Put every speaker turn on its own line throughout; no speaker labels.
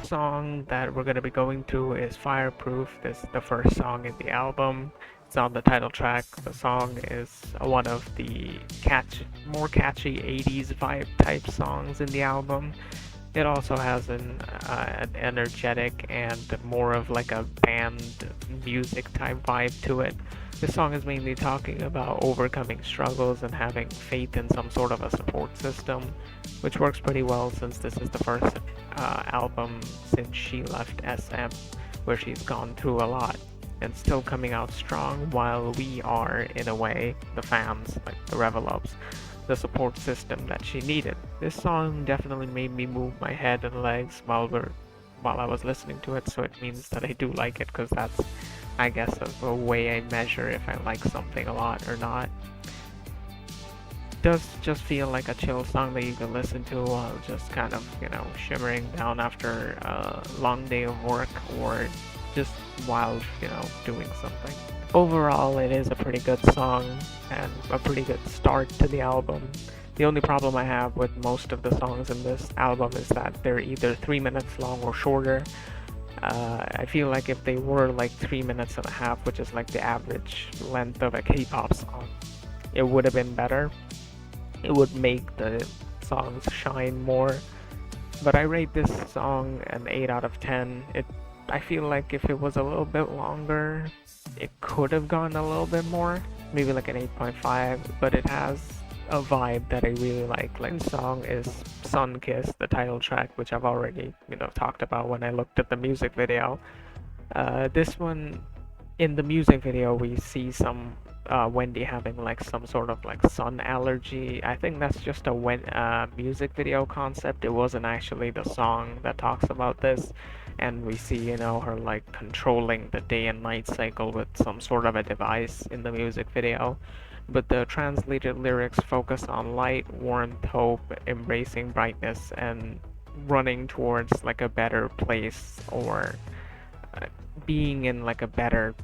song that we're going to be going through is Fireproof. This is the first song in the album. It's on the title track. The song is one of the more catchy 80s vibe type songs in the album. It also has an energetic and more of like a band music type vibe to it. This song is mainly talking about overcoming struggles and having faith in some sort of a support system, which works pretty well since this is the first album since she left SM, where she's gone through a lot and still coming out strong, while we are, in a way, the fans, like the Revel Ups, the support system that she needed. This song definitely made me move my head and legs while I was listening to it, so it means that I do like it, because that's, I guess, a way I measure if I like something a lot or not. Does just feel like a chill song that you can listen to while just kind of, shimmering down after a long day of work, or just while, doing something. Overall, it is a pretty good song and a pretty good start to the album. The only problem I have with most of the songs in this album is that they're either 3 minutes long or shorter. I feel like if they were like 3 minutes and a half, which is like the average length of a K-pop song, it would have been better. It would make the songs shine more. But I rate this song an 8 out of 10. I feel like if it was a little bit longer, it could have gone a little bit more, maybe like an 8.5, but it has a vibe that I really like. Like, the song is Sunkiss, the title track, which I've already, talked about when I looked at the music video. This one, in the music video, we see some Wendy having like some sort of like sun allergy. I think that's just a music video concept. It wasn't actually the song that talks about this. And we see, her like controlling the day and night cycle with some sort of a device in the music video. But the translated lyrics focus on light, warmth, hope, embracing brightness, and running towards like a better place, or being in like a better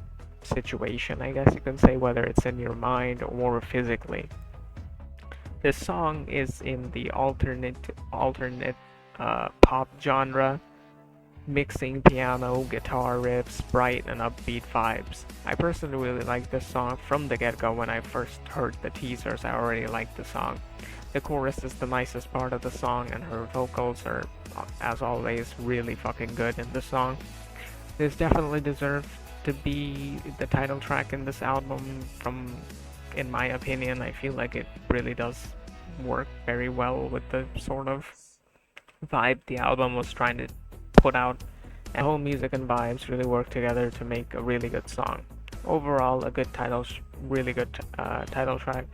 situation, I guess you can say, whether it's in your mind or physically. This song is in the alternate pop genre, mixing piano, guitar riffs, bright and upbeat vibes. I personally really like this song from the get-go. When I first heard the teasers, I already liked the song. The chorus is the nicest part of the song, and her vocals are, as always, really fucking good in the song. This definitely deserves to be the title track in this album. In my opinion, I feel like it really does work very well with the sort of vibe the album was trying to put out, and the whole music and vibes really work together to make a really good song. Overall, a good really good title track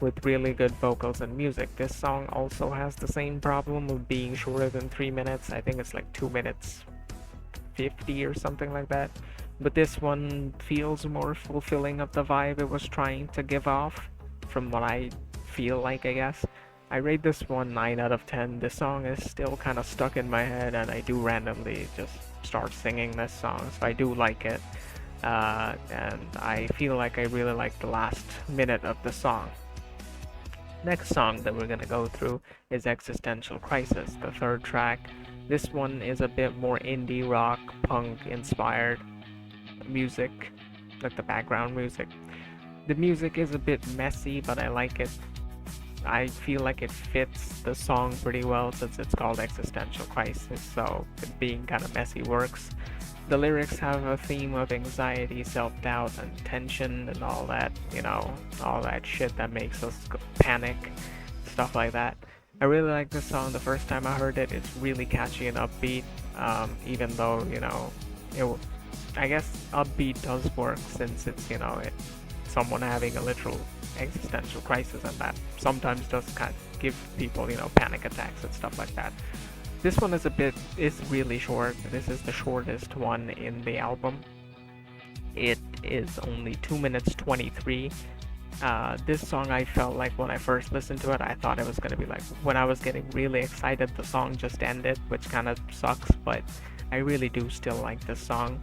with really good vocals and music. This song also has the same problem of being shorter than 3 minutes. I think it's like 2 minutes 50 or something like that. But this one feels more fulfilling of the vibe it was trying to give off, from what I feel like, I guess. I rate this one 9 out of 10. This song is still kind of stuck in my head, and I do randomly just start singing this song, so I do like it. And I feel like I really like the last minute of the song. Next song that we're gonna go through is Existential Crisis, the third track. This one is a bit more indie rock, punk inspired music, like the background music. The music is a bit messy, but I like it. I feel like it fits the song pretty well since it's called Existential Crisis, so it being kind of messy works. The lyrics have a theme of anxiety, self-doubt, and tension, and all that, all that shit that makes us panic, stuff like that. I really like this song. The first time I heard it, it's really catchy and upbeat, even though, I guess upbeat does work since it's, someone having a literal existential crisis, and that sometimes does kind of give people, panic attacks and stuff like that. This one is really short. This is the shortest one in the album. It is only 2 minutes 23. This song, I felt like when I first listened to it, I thought it was going to be like, when I was getting really excited, the song just ended, which kind of sucks, but I really do still like this song.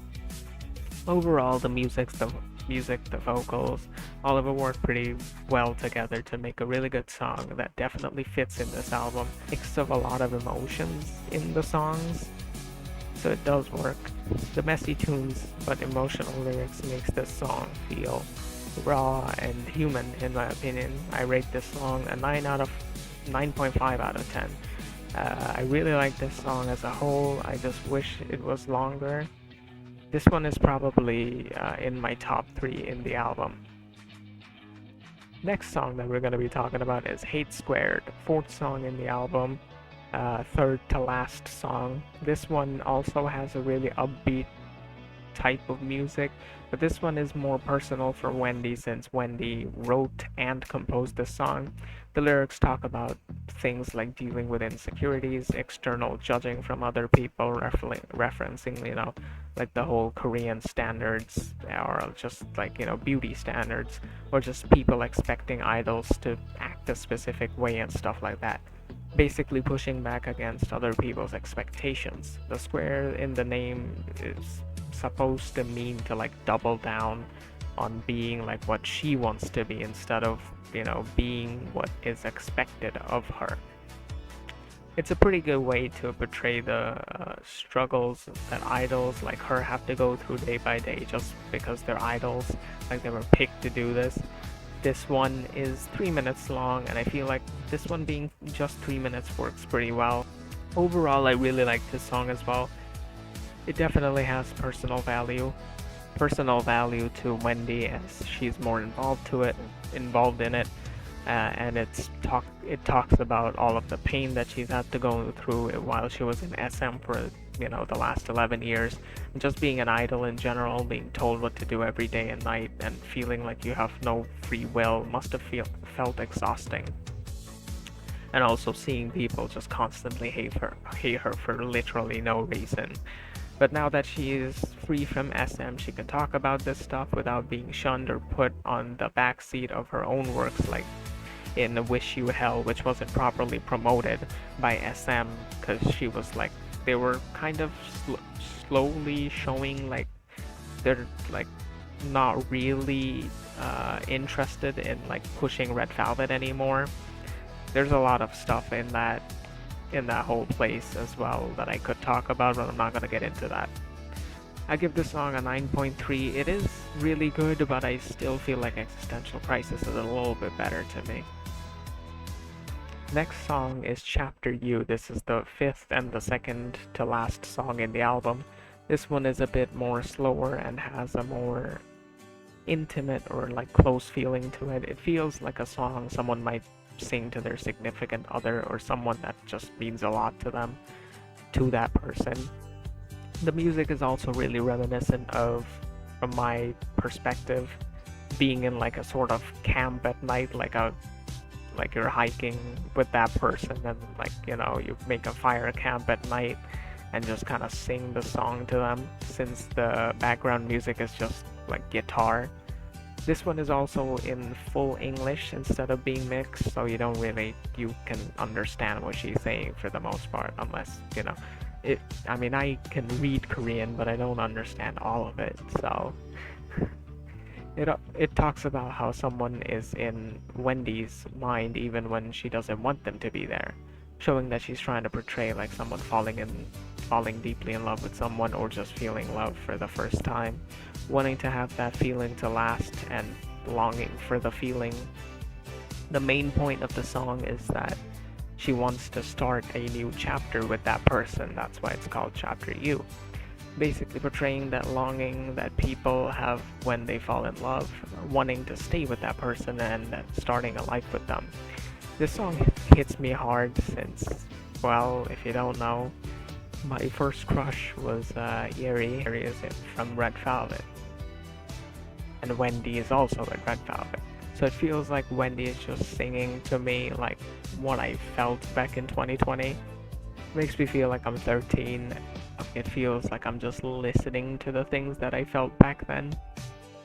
Overall, the music, the vocals, all of it work pretty well together to make a really good song that definitely fits in this album. Mix of a lot of emotions in the songs. so it does work. The messy tunes but emotional lyrics makes this song feel raw and human in my opinion. I rate this song a 9.5 out of 10. I really like this song as a whole. I just wish it was longer. This one is probably in my top 3 in the album. Next song that we're going to be talking about is Hate², fourth song in the album, third to last song. This one also has a really upbeat type of music, but this one is more personal for Wendy since Wendy wrote and composed this song. The lyrics talk about things like dealing with insecurities, external judging from other people, referencing, like the whole Korean standards, or just like, beauty standards, or just people expecting idols to act a specific way and stuff like that. Basically pushing back against other people's expectations. The square in the name is supposed to mean to like double down on being like what she wants to be instead of, being what is expected of her. It's a pretty good way to portray the struggles that idols like her have to go through day by day just because they're idols, like they were picked to do this. This one is 3 minutes long, and I feel like this one being just 3 minutes works pretty well. Overall, I really like this song as well. It definitely has personal value. Personal value to Wendy as she's more involved in it, and it talks about all of the pain that she's had to go through while she was in SM for the last 11 years, and just being an idol in general, being told what to do every day and night, and feeling like you have no free will must have felt exhausting. And also seeing people just constantly hate her for literally no reason. But now that she is free from SM, she can talk about this stuff without being shunned or put on the backseat of her own works, like in Wish You Hell, which wasn't properly promoted by SM because she was like, they were kind of slowly showing like they're like not really interested in like pushing Red Velvet anymore. There's a lot of stuff in that whole place as well that I could talk about, but I'm not going to get into that. I give this song a 9.3. It is really good, but I still feel like Existential Crisis is a little bit better to me. Next song is Chapter U. This is the fifth and the second to last song in the album. This one is a bit more slower and has a more intimate or like close feeling to it. It feels like a song someone might sing to their significant other or someone that just means a lot to them, to that person. The music is also really reminiscent of, from my perspective, being in like a sort of camp at night, like you're hiking with that person and like, you make a fire camp at night and just kind of sing the song to them since the background music is just like guitar. This one is also in full English instead of being mixed, so you can understand what she's saying for the most part, unless, I can read Korean, but I don't understand all of it, so it talks about how someone is in Wendy's mind even when she doesn't want them to be there, showing that she's trying to portray like someone falling deeply in love with someone or just feeling love for the first time, wanting to have that feeling to last and longing for the feeling. The main point of the song is that she wants to start a new chapter with that person. That's why it's called Chapter U. Basically portraying that longing that people have when they fall in love, wanting to stay with that person and starting a life with them. This song hits me hard since, well, if you don't know, my first crush was Yeri. Yeri is from Red Velvet. And Wendy is also in Red Velvet. So it feels like Wendy is just singing to me like what I felt back in 2020. Makes me feel like I'm 13. It feels like I'm just listening to the things that I felt back then.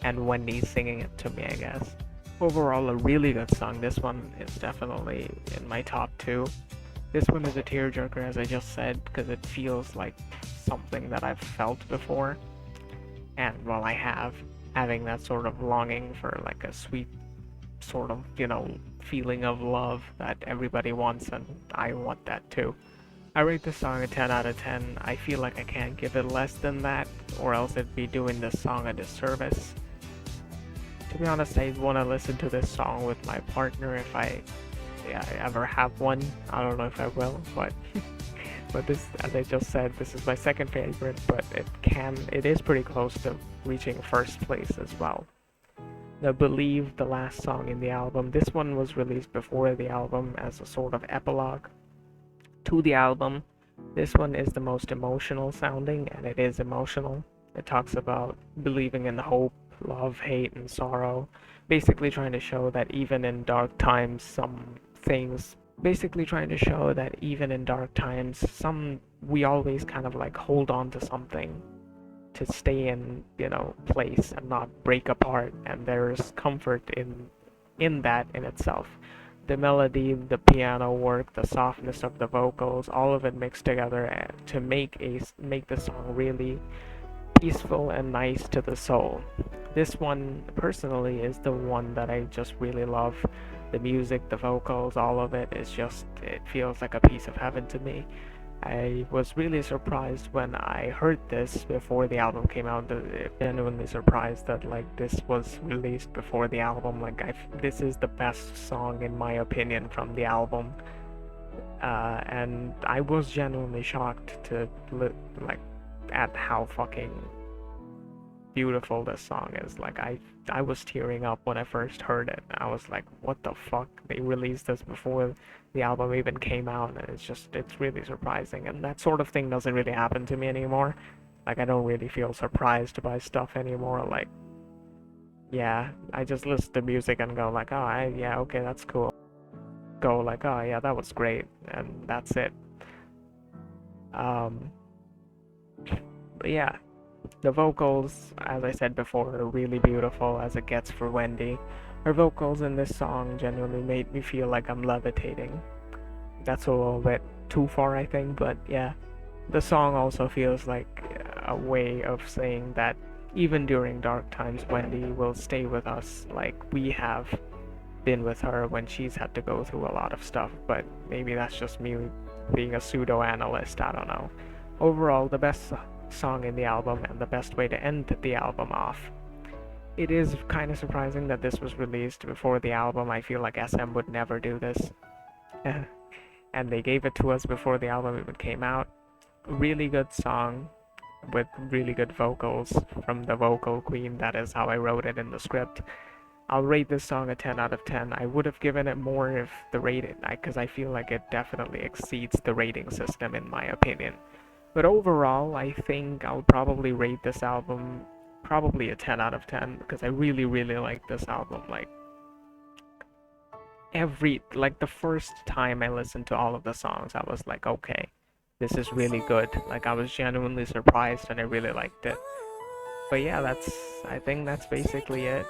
And Wendy's singing it to me, I guess. Overall, a really good song. This one is definitely in my top 2. This one is a tearjerker, as I just said, because it feels like something that I've felt before. And, well, I have. Having that sort of longing for, like, a sweet sort of, feeling of love that everybody wants, and I want that too. I rate this song a 10 out of 10. I feel like I can't give it less than that, or else it'd be doing this song a disservice. To be honest, I want to listen to this song with my partner if I, yeah, I ever have one. I don't know if I will, but but this, as I just said, this is my second favorite, but it is pretty close to reaching first place as well. I believe the last song in the album. This one was released before the album as a sort of epilogue to the album. This one is the most emotional sounding, and it is emotional. It talks about believing in hope, love, hate, and sorrow. Basically, trying to show that even in dark times, some we always kind of like hold on to something to stay in, place and not break apart. And there's comfort in that in itself. The melody, the piano work, the softness of the vocals, all of it mixed together to make the song really peaceful and nice to the soul. This one personally is the one that I just really love. The music, the vocals, all of it is just, it feels like a piece of heaven to me. I was really surprised when I heard this before the album came out. Genuinely surprised that like this was released before the album. This is the best song in my opinion from the album, and I was genuinely shocked at how fucking beautiful this song is. Like I was tearing up when I first heard it. I was like, what the fuck? They released this before the album even came out, and it's really surprising. And that sort of thing doesn't really happen to me anymore. Like I don't really feel surprised by stuff anymore. Like, yeah, I just listen to music and go like, oh, yeah, okay, that's cool. Go like, oh yeah, that was great, and that's it. Um, but yeah, the vocals, as I said before, are really beautiful as it gets for Wendy. Her vocals in this song genuinely made me feel like I'm levitating. That's a little bit too far, I think, but yeah. The song also feels like a way of saying that even during dark times, Wendy will stay with us like we have been with her when she's had to go through a lot of stuff, but maybe that's just me being a pseudo-analyst, I don't know. Overall, the best song in the album and the best way to end the album off. It is kind of surprising that this was released before the album. I feel like SM would never do this. And they gave it to us before the album even came out. Really good song with really good vocals from the vocal queen. That is how I wrote it in the script. I'll rate this song a 10 out of 10. I would have given it more if the rating, because I feel like it definitely exceeds the rating system in my opinion. But overall, I think I'll probably rate this album probably a 10 out of 10 because I really, really like this album. Like the first time I listened to all of the songs, I was like, okay, this is really good. Like I was genuinely surprised and I really liked it. But yeah, I think that's basically it.